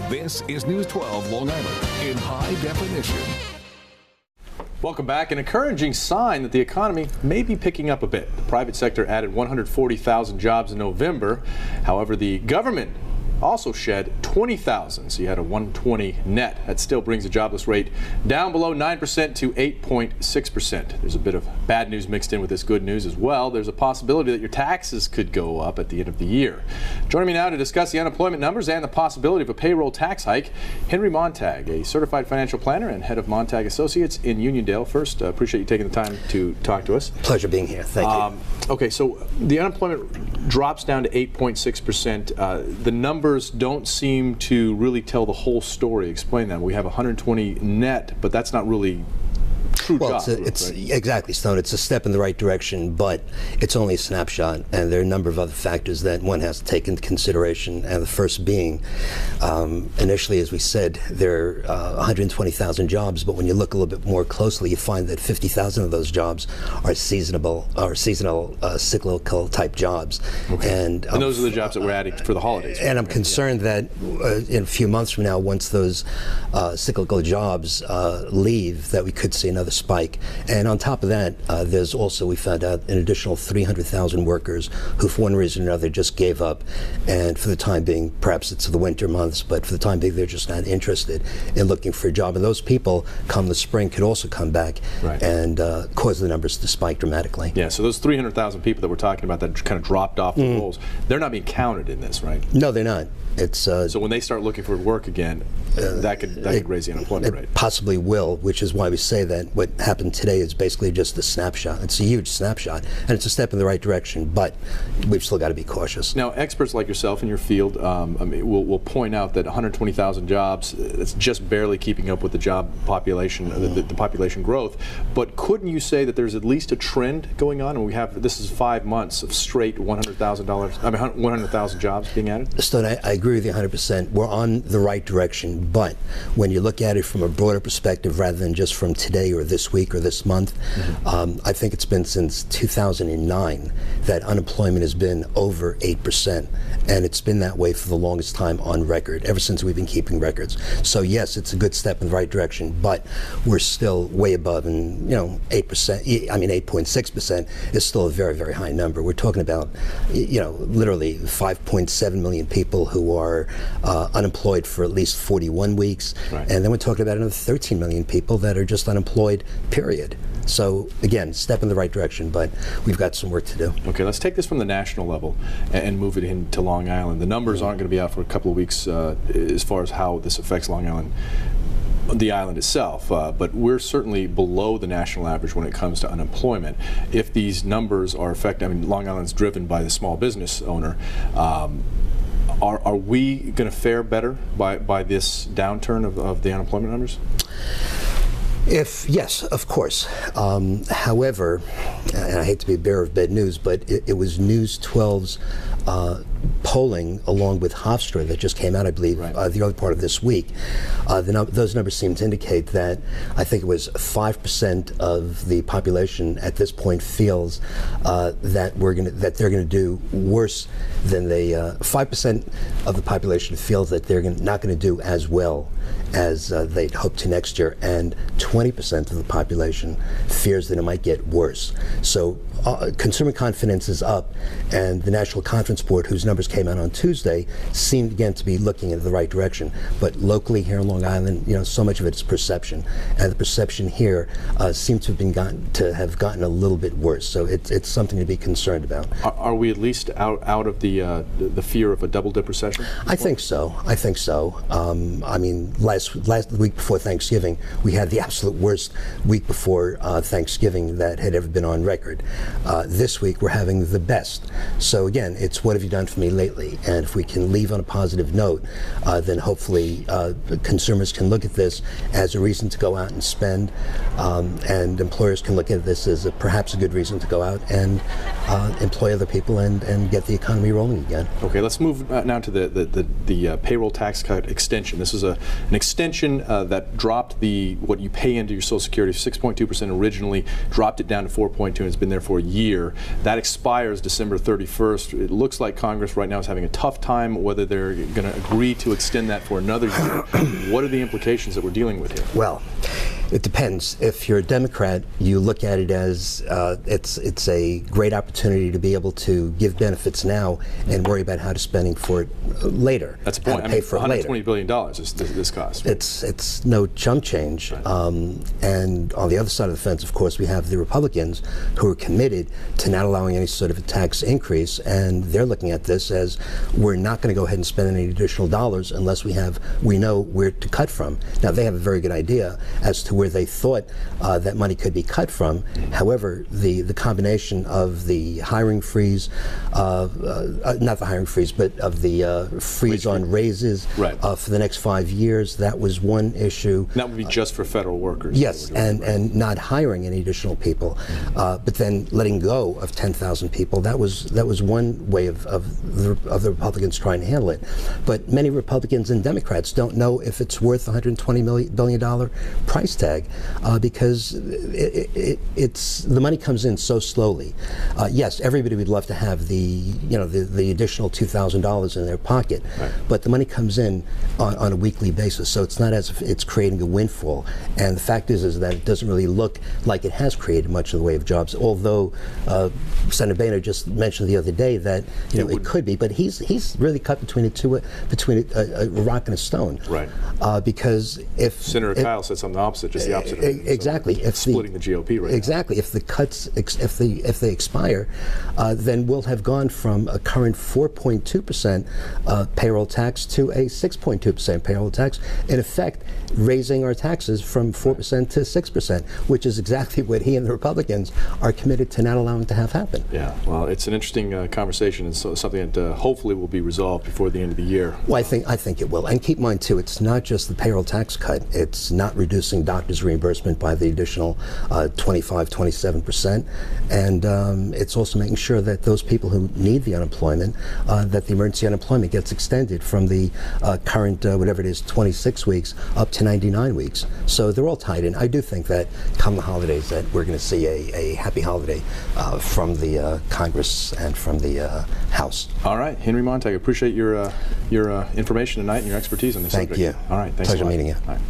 This is News 12 Long Island in high definition. Welcome back. An encouraging sign that the economy may be picking up a bit. The private sector added 140,000 jobs in November. However, the government also shed 20,000, so you had a 120 net. That still brings the jobless rate down below 9% to 8.6%. There's a bit of bad news mixed in with this good news as well. There's a possibility that your taxes could go up at the end of the year. Joining me now to discuss the unemployment numbers and the possibility of a payroll tax hike, Henry Montag, a certified financial planner and head of Montag Associates in Uniondale. First, appreciate you taking the time to talk to us. Pleasure being here. Thank you. Okay, so the unemployment drops down to 8.6%. The numbers don't seem to really tell the whole story. Explain that. We have 120 net, but that's not really true well, job. It's right? exactly, Stone. It's a step in the right direction, but it's only a snapshot, and there are a number of other factors that one has to take into consideration. And the first being, initially, as we said, there are 120,000 jobs, but when you look a little bit more closely, you find that 50,000 of those jobs are seasonal cyclical type jobs. Okay. And those are the jobs that we're adding for the holidays. And I'm concerned that in a few months from now, once those cyclical jobs leave, that we could see another spike. And on top of that, there's also, we found out, an additional 300,000 workers who, for one reason or another, just gave up. And for the time being, perhaps it's the winter months, but for the time being, they're just not interested in looking for a job. And those people, come the spring, could also come back and cause the numbers to spike dramatically. Yeah, so those 300,000 people that we're talking about that kind of dropped off the rolls, they're not being counted in this, right? No, they're not. It's so when they start looking for work again, that could raise the unemployment rate. Possibly will, which is why we say that what happened today is basically just a snapshot. It's a huge snapshot, and it's a step in the right direction, but we've still got to be cautious. Now, experts like yourself in your field will point out that 120,000 jobs, it's just barely keeping up with the job population, the population growth. But couldn't you say that there's at least a trend going on, and this is 5 months of straight $100,000 jobs being added? Stone, I agree with you 100%. We're on the right direction, but when you look at it from a broader perspective rather than just from today or this week or this month, I think it's been since 2009 that unemployment has been over 8%, and it's been that way for the longest time on record, ever since we've been keeping records. So yes, it's a good step in the right direction, but we're still way above, and 8.6% is still a very, very high number. We're talking about, literally 5.7 million people who are unemployed for at least 41 weeks, and then we're talking about another 13 million people that are just unemployed, period. So again, step in the right direction, but we've got some work to do. Okay, let's take this from the national level and move it into Long Island. The numbers aren't going to be out for a couple of weeks as far as how this affects Long Island, the island itself, but we're certainly below the national average when it comes to unemployment. If these numbers are affected, Long Island's driven by the small business owner. Are we going to fare better by this downturn of the unemployment numbers? Yes, of course. However, and I hate to be a bearer of bad news, but it was News 12's polling along with Hofstra that just came out, I believe, the early part of this week. Those numbers seem to indicate that I think it was 5% of the population at this point feels that they're going to do worse than they. 5% of the population feels that they're not going to do as well as they'd hoped to next year, and 20% of the population fears that it might get worse. So consumer confidence is up, and the National Conference Board, whose numbers came out on Tuesday, seemed again to be looking in the right direction. But locally here in Long Island, so much of it is perception, and the perception here seems to have gotten a little bit worse. So it's something to be concerned about. Are we at least out of the fear of a double-dip recession? I think so. Last week before Thanksgiving, we had the absolute worst week before Thanksgiving that had ever been on record. This week we're having the best. So again, it's what have you done for me lately? And if we can leave on a positive note, then hopefully consumers can look at this as a reason to go out and spend, and employers can look at this as perhaps a good reason to go out and employ other people and get the economy rolling again. Okay, let's move now to the payroll tax cut extension. This is an extension that dropped what you pay into your Social Security, 6.2% originally, dropped it down to 4.2%, and it's been there for a year. That expires December 31st. It looks looks like Congress right now is having a tough time whether they're going to agree to extend that for another year. What are the implications that we're dealing with here? Well, it depends. If you're a Democrat, you look at it as it's a great opportunity to be able to give benefits now and worry about how to spending for it later. That's the point. How to pay for it later. $120 billion is this cost. Right? It's no chump change. Right. And on the other side of the fence, of course, we have the Republicans who are committed to not allowing any sort of a tax increase, and they're looking at this as we're not going to go ahead and spend any additional dollars unless we know where to cut from. Now, they have a very good idea as to where they thought that money could be cut from. However, the combination of the hiring freeze, not the hiring freeze, but of the freeze on raises right. For the next 5 years, that was one issue. That would be just for federal workers. Yes, and not hiring any additional people, but then letting go of 10,000 people. That was one way of the Republicans trying to handle it. But many Republicans and Democrats don't know if it's worth $120 billion price tag because the money comes in so slowly. Yes, everybody would love to have the additional $2,000 in their pocket, right. but the money comes in on a weekly basis, so it's not as if it's creating a windfall. And the fact is that it doesn't really look like it has created much in the way of jobs. Although Senator Boehner just mentioned the other day that it could be, but he's really cut between a rock and a stone. Right. Because if Senator Kyle said something opposite, just the opposite. Exactly. So splitting the GOP right exactly. now. If the cuts, if they expire, then we'll have gone from a current 4.2% payroll tax to a 6.2% payroll tax. In effect, raising our taxes from 4% to 6%, which is exactly what he and the Republicans are committed to not allowing to have happen. Yeah. Well, it's an interesting conversation, and so something that hopefully will be resolved before the end of the year. Well, I think it will. And keep in mind too, it's not just the payroll tax cut. It's not reducing doctors' reimbursement by the additional 27%, and it's also making sure that those people who need the unemployment, that the emergency unemployment gets extended from the current whatever it is, 26 weeks up to 99 weeks. So they're all tied in. I do think that come the holidays that we're going to see a happy holiday from the Congress and from the House. All right, Henry Montag, I appreciate your information tonight and your expertise on this subject. Thank you. All right, thanks. Pleasure meeting you. All right.